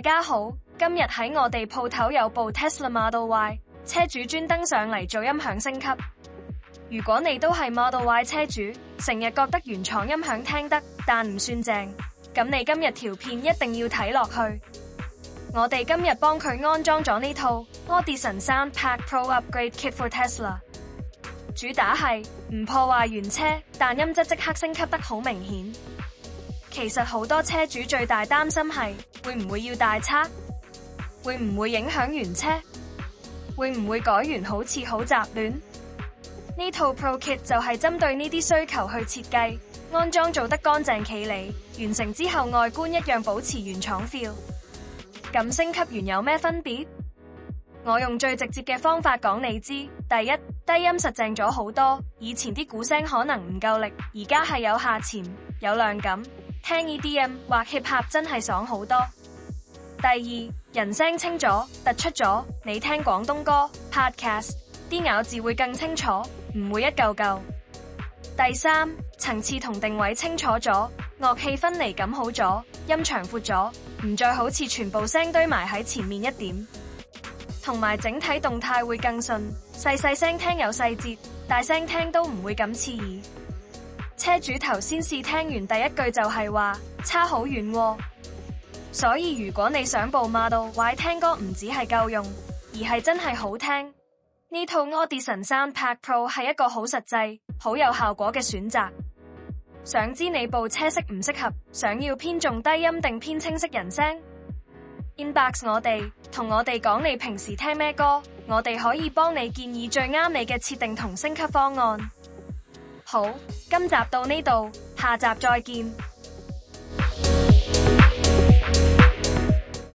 大家好，今日喺我哋鋪頭有部 Tesla Model Y， 車主專登上嚟做音響升級。如果你都係 Model Y 車主，成日覺得原廠音響聽得但唔算正，咁你今日條片一定要睇落去。我哋今日幫佢安裝咗呢套 Audison Sound Pack Pro Upgrade Kit for Tesla， 主打係唔破壞原車，但音質即刻升級得好明顯。其實好多車主最大擔心係會唔會要大叉，會唔會影響原車，會唔會改完好似好雜亂。呢套 Pro Kit 就係針對呢啲需求去設計，安裝做得乾淨企理，完成之後外觀一樣保持原廠 feel。咁升級完有咩分別？我用最直接嘅方法講你知。第一，低音實淨咗好多，以前啲鼓聲可能唔夠力，而家係有下潛，有亮感，聽 EDM 或 hip hop 真係爽好多。第二，人聲清咗，突出咗，你聽廣東歌 podcast 啲咬字會更清楚，唔會一嚿嚿。第三，層次同定位清楚咗，樂器分離感好咗，音場闊咗，唔再好似全部聲堆埋喺前面一點，同埋整體動態會更順，細細聲聽有細節，大聲聽都唔會咁刺耳。車主頭先試聽完第一句就係話差好遠喎，所以如果你想部 Model Y 聽歌唔止係夠用，而係真係好聽，呢套 Audison Sound Pack Pro 係一個好實際、好有效果嘅選擇。想知你部車適唔適合？想要偏重低音定偏清晰人聲？ Inbox 我哋，同我哋講你平時聽咩歌，我哋可以幫你建議最啱你嘅設定同升級方案。好，今集到呢度，下集再見。